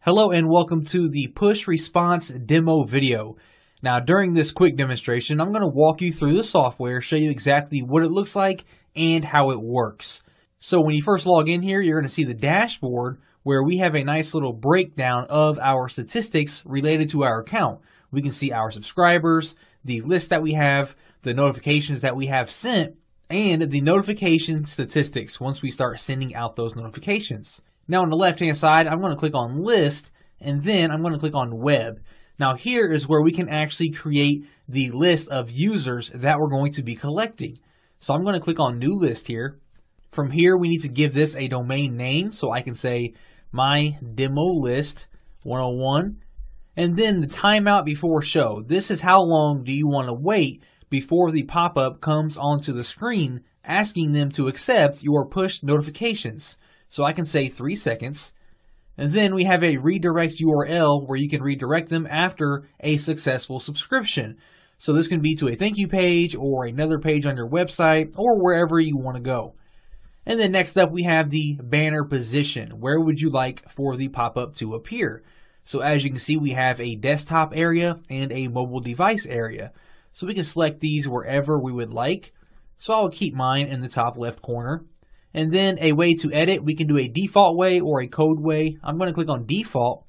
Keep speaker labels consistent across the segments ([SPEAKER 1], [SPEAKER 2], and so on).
[SPEAKER 1] Hello and welcome to the push response demo video. Now during this quick demonstration, I'm going to walk you through the software, show you exactly what it looks like and how it works. So when you first log in here, you're going to see the dashboard where we have a nice little breakdown of our statistics related to our account. We can see our subscribers, the list that we have, the notifications that we have sent, and the notification statistics once we start sending out those notifications. Now on the left hand side, I'm going to click on list and then I'm going to click on web. Now here is where we can actually create the list of users that we're going to be collecting. So I'm going to click on new list here. From here we need to give this a domain name, so I can say my demo list 101 and then the timeout before show. This is how long do you want to wait before the pop-up comes onto the screen asking them to accept your push notifications. So I can say 3 seconds, and then we have a redirect URL where you can redirect them after a successful subscription. So this can be to a thank you page or another page on your website or wherever you want to go. And then next up we have the banner position. Where would you like for the pop-up to appear? So as you can see, we have a desktop area and a mobile device area. So we can select these wherever we would like. So I'll keep mine in the top left corner. And then a way to edit, we can do a default way or a code way. I'm going to click on default.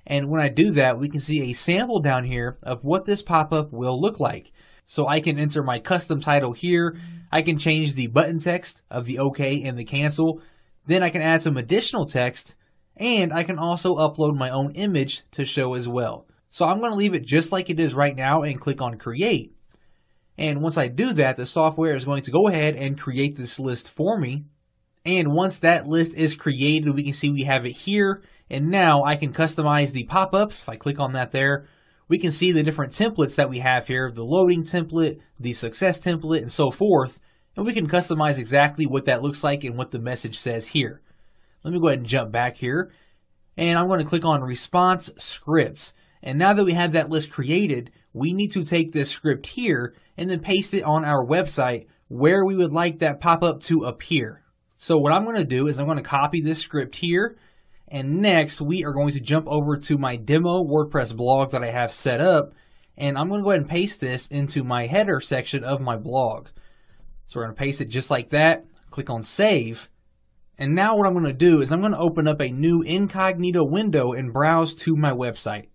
[SPEAKER 1] And when I do that, we can see a sample down here of what this pop-up will look like. So I can enter my custom title here. I can change the button text of the OK and the cancel. Then I can add some additional text. And I can also upload my own image to show as well. So I'm going to leave it just like it is right now and click on create. And once I do that, the software is going to go ahead and create this list for me. And once that list is created, we can see we have it here. And now I can customize the pop-ups. If I click on that there, we can see the different templates that we have here, the loading template, the success template, and so forth. And we can customize exactly what that looks like and what the message says here. Let me go ahead and jump back here. And I'm going to click on response scripts. And now that we have that list created, we need to take this script here and then paste it on our website where we would like that pop-up to appear. So what I'm going to do is I'm going to copy this script here, and next we are going to jump over to my demo WordPress blog that I have set up, and I'm going to go ahead and paste this into my header section of my blog. So we're going to paste it just like that, click on save, and now what I'm going to do is I'm going to open up a new incognito window and browse to my website.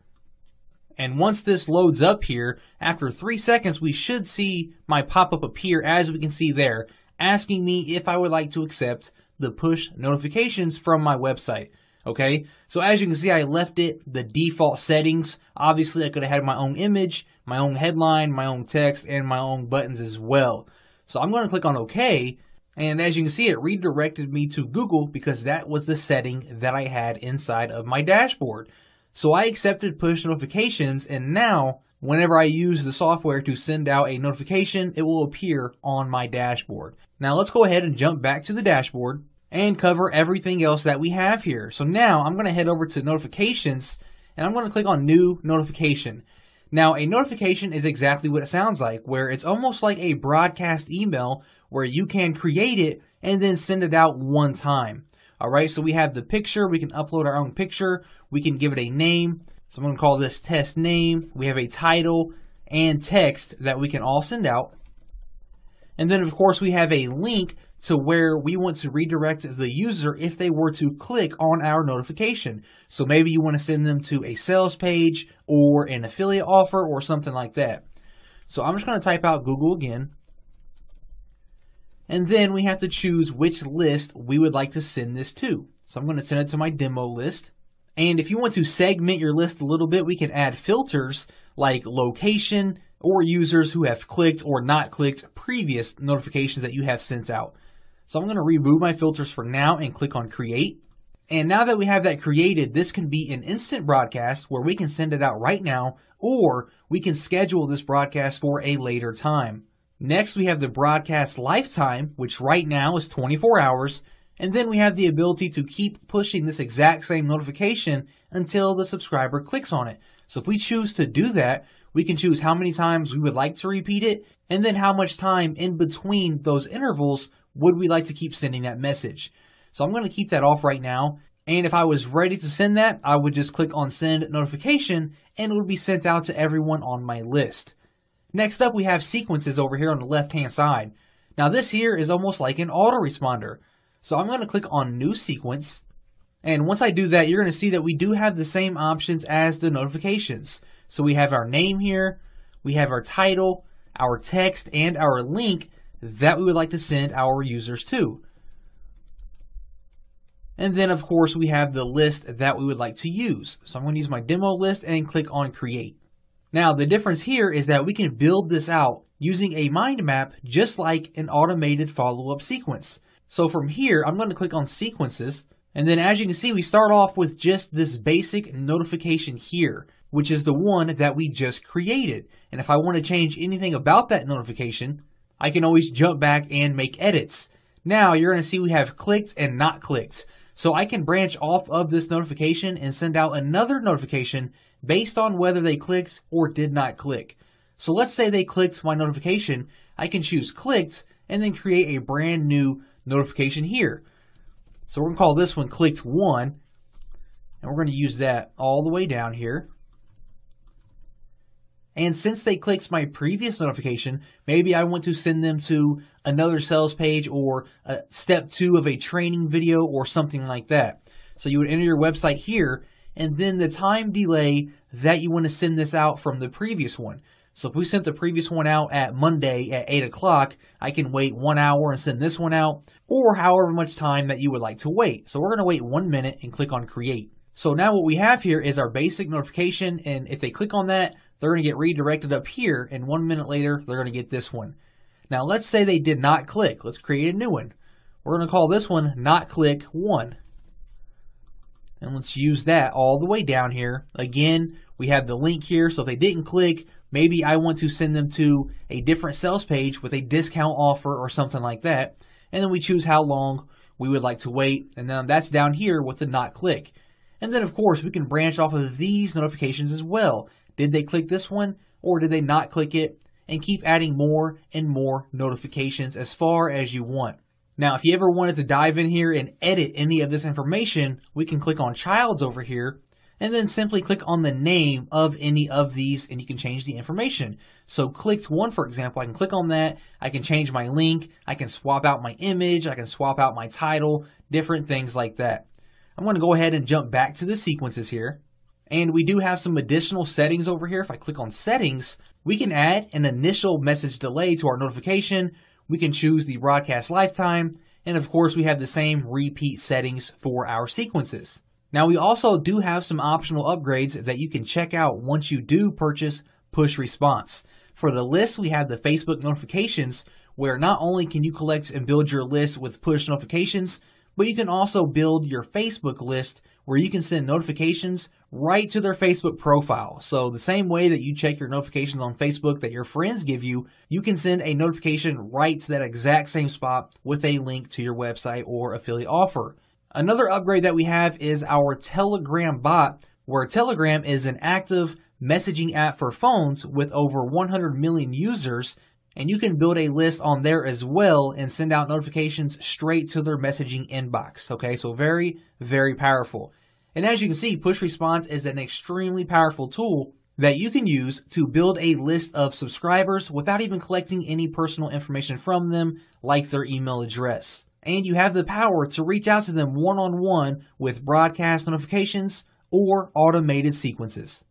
[SPEAKER 1] And once this loads up here, after 3 seconds we should see my pop-up appear, as we can see there, asking me if I would like to accept the push notifications from my website. Okay, so as you can see, I left it the default settings. Obviously, I could have had my own image, my own headline, my own text, and my own buttons as well. So I'm going to click on OK, and as you can see, it redirected me to Google because that was the setting that I had inside of my dashboard. So I accepted push notifications, and now whenever I use the software to send out a notification, it will appear on my dashboard. Now let's go ahead and jump back to the dashboard and cover everything else that we have here. So now I'm going to head over to notifications and I'm going to click on new notification. Now a notification is exactly what it sounds like, where it's almost like a broadcast email where you can create it and then send it out one time. Alright, so we have the picture, we can upload our own picture, we can give it a name. So I'm going to call this test name. We have a title and text that we can all send out. And then of course we have a link to where we want to redirect the user if they were to click on our notification. So maybe you want to send them to a sales page or an affiliate offer or something like that. So I'm just going to type out Google again. And then we have to choose which list we would like to send this to. So I'm going to send it to my demo list. And if you want to segment your list a little bit, we can add filters like location or users who have clicked or not clicked previous notifications that you have sent out. So I'm going to remove my filters for now and click on create. And now that we have that created, this can be an instant broadcast where we can send it out right now, or we can schedule this broadcast for a later time. Next, we have the broadcast lifetime, which right now is 24 hours. And then we have the ability to keep pushing this exact same notification until the subscriber clicks on it. So if we choose to do that, we can choose how many times we would like to repeat it, and then how much time in between those intervals would we like to keep sending that message. So I'm going to keep that off right now. And if I was ready to send that, I would just click on send notification and it would be sent out to everyone on my list. Next up, we have sequences over here on the left-hand side. Now this here is almost like an autoresponder. So I'm going to click on new sequence. And once I do that, you're going to see that we do have the same options as the notifications. So we have our name here, we have our title, our text, and our link that we would like to send our users to. And then of course we have the list that we would like to use. So I'm going to use my demo list and click on create. Now the difference here is that we can build this out using a mind map just like an automated follow-up sequence. So from here I'm going to click on sequences, and then as you can see we start off with just this basic notification here, which is the one that we just created. And if I want to change anything about that notification, I can always jump back and make edits. Now you're going to see we have clicked and not clicked. So I can branch off of this notification and send out another notification based on whether they clicked or did not click. So let's say they clicked my notification. I can choose clicked and then create a brand new notification here. So we're going to call this one clicked 1, and we're going to use that all the way down here. And since they clicked my previous notification, maybe I want to send them to another sales page or step 2 of a training video or something like that. So you would enter your website here and then the time delay that you want to send this out from the previous one. So if we sent the previous one out at Monday at 8 o'clock, I can wait 1 hour and send this one out, or however much time that you would like to wait. So we're going to wait 1 minute and click on create. So now what we have here is our basic notification, and if they click on that, they're going to get redirected up here, and 1 minute later, they're going to get this one. Now, let's say they did not click. Let's create a new one. We're going to call this one not click 1. And let's use that all the way down here. Again, we have the link here, so if they didn't click, maybe I want to send them to a different sales page with a discount offer or something like that. And then we choose how long we would like to wait, and then that's down here with the not click. And then, of course, we can branch off of these notifications as well. Did they click this one or did they not click it? And keep adding more and more notifications as far as you want. Now, if you ever wanted to dive in here and edit any of this information, we can click on Childs over here and then simply click on the name of any of these and you can change the information. So clicked 1, for example, I can click on that. I can change my link. I can swap out my image. I can swap out my title, different things like that. I'm going to go ahead and jump back to the sequences here. And we do have some additional settings over here. If I click on settings, we can add an initial message delay to our notification. We can choose the broadcast lifetime. And of course, we have the same repeat settings for our sequences. Now, we also do have some optional upgrades that you can check out once you do purchase PushResponse. For the list, we have the Facebook notifications, where not only can you collect and build your list with push notifications, but you can also build your Facebook list where you can send notifications right to their Facebook profile. So the same way that you check your notifications on Facebook that your friends give you, you can send a notification right to that exact same spot with a link to your website or affiliate offer. Another upgrade that we have is our Telegram bot, where Telegram is an active messaging app for phones with over 100 million users, and you can build a list on there as well and send out notifications straight to their messaging inbox. Okay, so very, very powerful. And as you can see, PushResponse is an extremely powerful tool that you can use to build a list of subscribers without even collecting any personal information from them, like their email address. And you have the power to reach out to them one-on-one with broadcast notifications or automated sequences.